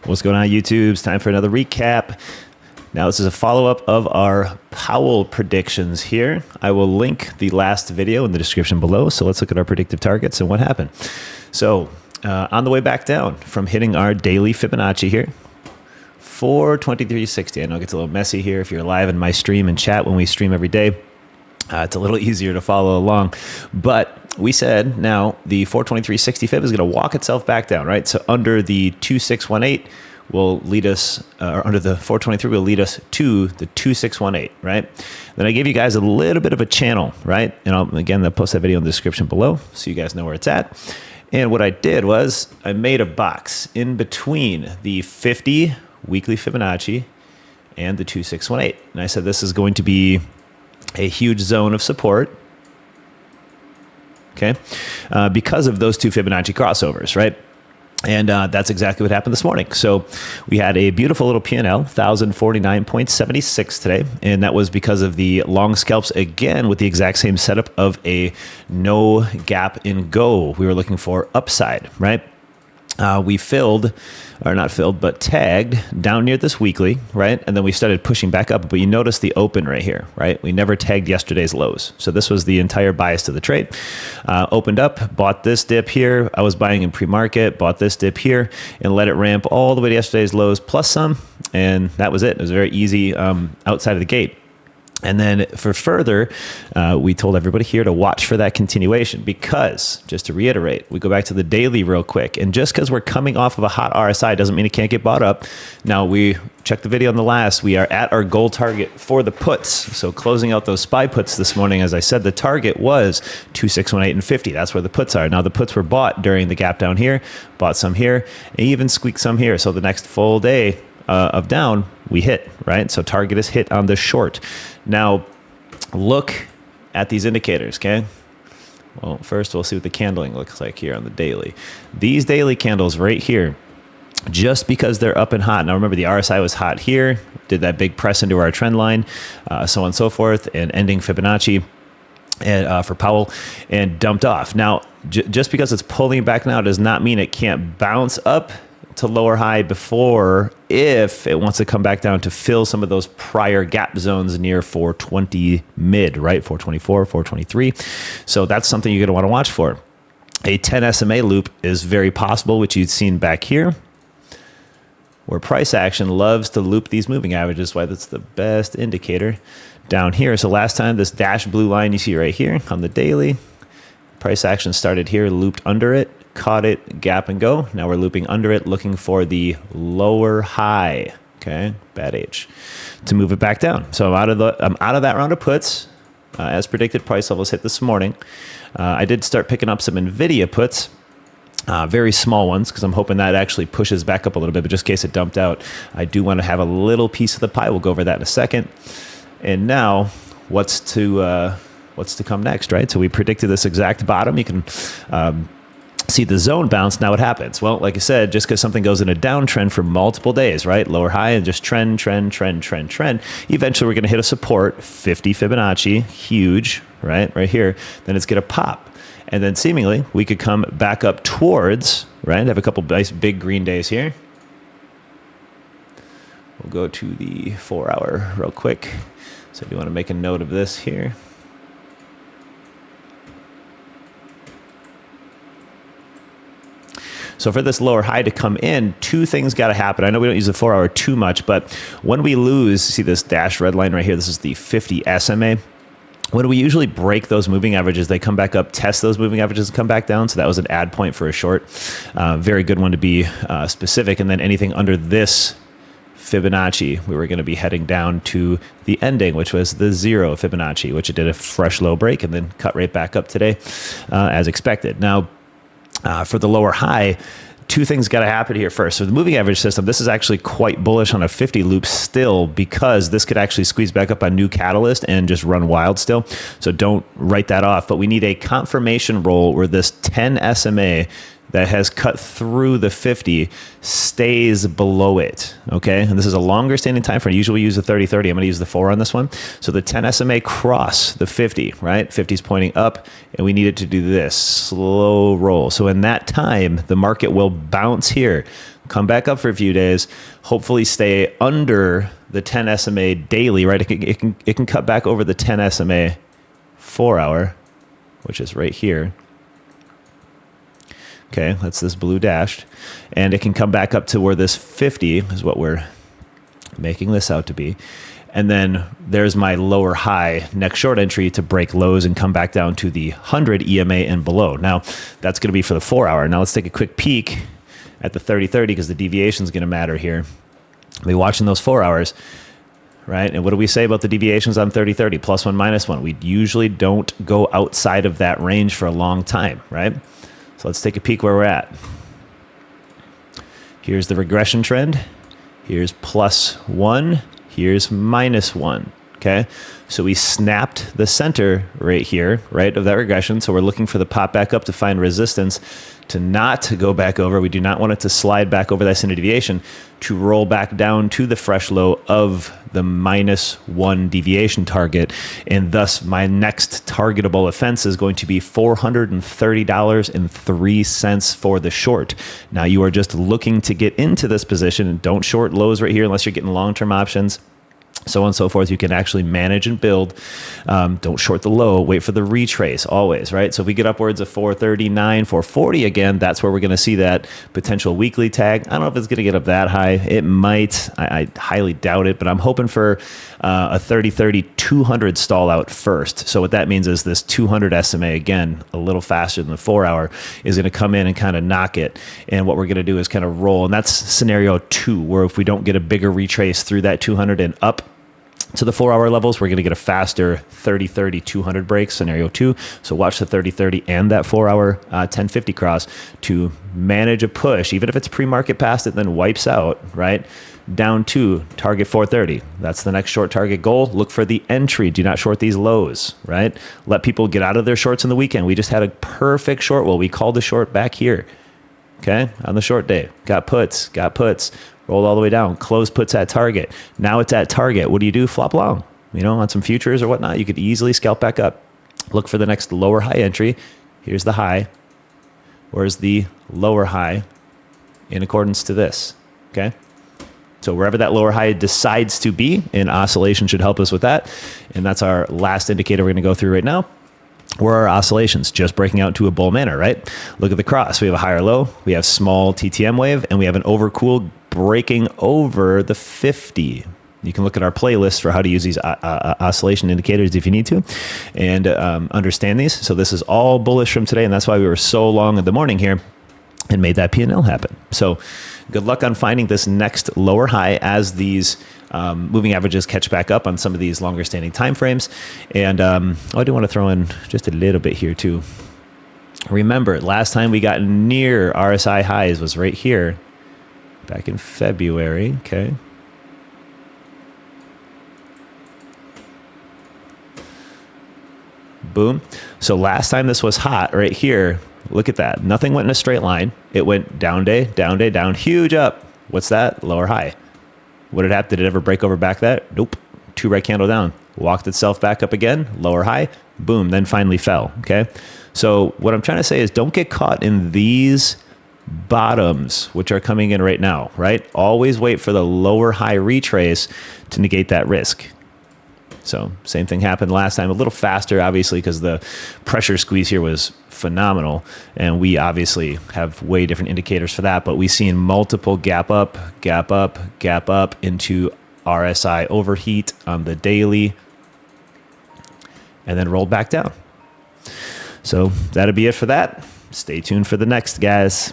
What's going on, YouTube? It's time for another recap. Now, this is a follow-up of our Powell predictions here. I will link the last video in the description below. So let's look at our predictive targets and what happened. So on the way back down from hitting our daily Fibonacci here, 423.60. I know it gets a little messy here if you're live in my stream and chat when we stream every day. It's a little easier to follow along. But we said now the 423.60 fib is going to walk itself back down, right? So under the 2618 will lead us, or under the 423 will lead us to the 2618, right? Then I gave you guys a little bit of a channel, right? And again, I'll post that video in the description below so you guys know where it's at. And what I did was I made a box in between the 50 weekly Fibonacci and the 2618. And I said this is going to be a huge zone of support, okay, because of those two Fibonacci crossovers, right? And that's exactly what happened this morning. So we had a beautiful little P&L, 1,049.76 today, and that was because of the long scalps, again, with the exact same setup of a no gap in go. We were looking for upside, right? We filled, or not filled, but tagged down near this weekly, right? And then we started pushing back up, but you notice the open right here, right? We never tagged yesterday's lows. So this was the entire bias to the trade. Opened up, bought this dip here. I was buying in pre-market, bought this dip here, and let it ramp all the way to yesterday's lows plus some, and that was it. It was very easy outside of the gate. And then for further, we told everybody here to watch for that continuation because, just to reiterate, we go back to the daily real quick. And just because we're coming off of a hot RSI doesn't mean it can't get bought up. Now, we checked the video on the last. We are at our goal target for the puts. So closing out those SPY puts this morning, as I said, the target was 2618 and 50. That's where the puts are. Now, the puts were bought during the gap down here, bought some here, and even squeaked some here. So the next full day of down, we hit, right? So target is hit on the short. Now, look at these indicators, okay? Well, first we'll see what the candling looks like here on the daily. These daily candles right here, just because they're up and hot. Now, remember the RSI was hot here, did that big press into our trend line, so on and so forth, and ending Fibonacci and for Powell, and dumped off. Now, just because it's pulling back now does not mean it can't bounce up to lower high before if it wants to come back down to fill some of those prior gap zones near 420 mid, right? 424, 423. So that's something you're going to want to watch for. A 10 SMA loop is very possible, which you've seen back here, where price action loves to loop these moving averages. Why that's the best indicator down here. So last time, this dashed blue line you see right here on the daily, price action started here, looped under it, caught it, gap and go. Now we're looping under it, looking for the lower high, okay, bad H, to move it back down. So I'm out of that round of puts. As predicted, price levels hit this morning. I did start picking up some NVIDIA puts, very small ones, because I'm hoping that actually pushes back up a little bit, but just in case it dumped out, I do want to have a little piece of the pie. We'll go over that in a second. And now what's to come next, right? So we predicted this exact bottom. You can see the zone bounce. Now what happens? Well, like I said, just because something goes in a downtrend for multiple days, right? Lower high and just trend. Eventually we're going to hit a support, 50 Fibonacci, huge, right? Right here. Then it's going to pop. And then seemingly we could come back up towards, right? Have a couple nice big green days here. We'll go to the 4 hour real quick. So I do want to make a note of this here. So for this lower high to come in, two things got to happen. I know we don't use the 4 hour too much, but when we lose, see this dashed red line right here, this is the 50 SMA. When we usually break those moving averages, they come back up, test those moving averages, and come back down. So that was an add point for a short. Very good one to be specific. And then anything under this Fibonacci, we were going to be heading down to the ending, which was the 0 Fibonacci, which it did a fresh low break and then cut right back up today as expected. Now, for the lower high, two things got to happen here first. So the moving average system, this is actually quite bullish on a 50 loop still, because this could actually squeeze back up on new catalyst and just run wild still. So don't write that off. But we need a confirmation roll where this 10 SMA that has cut through the 50 stays below it, okay? And this is a longer standing time frame. Usually we use the 30-30. I'm going to use the 4 on this one. So the 10 SMA cross the 50, right? 50 is pointing up, and we need it to do this slow roll. So in that time, the market will bounce here. come back up for a few days, hopefully stay under the 10 SMA daily, right? It can cut back over the 10 SMA 4 hour, which is right here. Okay, that's this blue dashed. And it can come back up to where this 50 is what we're making this out to be. And then there's my lower high next short entry to break lows and come back down to the 100 EMA and below. Now, that's going to be for the 4 hour. Now, let's take a quick peek at the 30-30 because the deviation is going to matter here. We'll be watching those 4 hours, right? And what do we say about the deviations on 30-30? +1, -1. We usually don't go outside of that range for a long time, right? So let's take a peek where we're at. Here's the regression trend. Here's +1. Here's -1, okay? So we snapped the center right here, right, of that regression. So we're looking for the pop back up to find resistance to not go back over. We do not want it to slide back over that standard deviation to roll back down to the fresh low of the -1 deviation target. And thus my next targetable offense is going to be $430.03 for the short. Now you are just looking to get into this position and don't short lows right here unless you're getting long-term options. So on and so forth. You can actually manage and build. Don't short the low. Wait for the retrace always, right? So if we get upwards of 439, 440 again, that's where we're going to see that potential weekly tag. I don't know if it's going to get up that high. It might. I highly doubt it, but I'm hoping for a 30-30 200 stall out first. So what that means is this 200 SMA, again, a little faster than the 4 hour, is going to come in and kind of knock it. And what we're going to do is kind of roll. And that's scenario 2, where if we don't get a bigger retrace through that 200 and up to the 4 hour levels, we're going to get a faster 30-30 200 break, scenario 2. So watch the 30-30 and that 4 hour 1050 cross to manage a push, even if it's pre-market past it, then wipes out, right? Down to target 430. That's the next short target goal. Look for the entry. Do not short these lows, right? Let people get out of their shorts in the weekend. We just had a perfect short. Well, we called the short back here, okay? On the short day. Got puts. Rolled all the way down, close puts at target. Now it's at target. What do? Flop long, on some futures or whatnot. You could easily scalp back up. Look for the next lower high entry. Here's the high. Where's the lower high in accordance to this, okay? So wherever that lower high decides to be, an oscillation should help us with that. And that's our last indicator we're going to go through right now. Where are oscillations? Just breaking out into a bull manner, right? Look at the cross. We have a higher low. We have small TTM wave, and we have an overcooled breaking over the 50. You can look at our playlist for how to use these oscillation indicators if you need to, and understand these. So this is all bullish from today, and that's why we were so long in the morning here and made that P&L happen. So good luck on finding this next lower high as these moving averages catch back up on some of these longer standing time frames. And I do want to throw in just a little bit here too. Remember, last time we got near RSI highs was right here back in February. Okay. Boom. So last time this was hot right here. Look at that. Nothing went in a straight line. It went down day, down, huge up. What's that? Lower high. What did it happen? Did it ever break over back that? Nope. 2 red candle down. Walked itself back up again. Lower high. Boom. Then finally fell. Okay. So what I'm trying to say is don't get caught in these bottoms, which are coming in right now, right? Always wait for the lower high retrace to negate that risk. So same thing happened last time, a little faster, obviously, because the pressure squeeze here was phenomenal. And we obviously have way different indicators for that, but we've seen multiple gap up into RSI overheat on the daily and then rolled back down. So that'll be it for that. Stay tuned for the next, guys.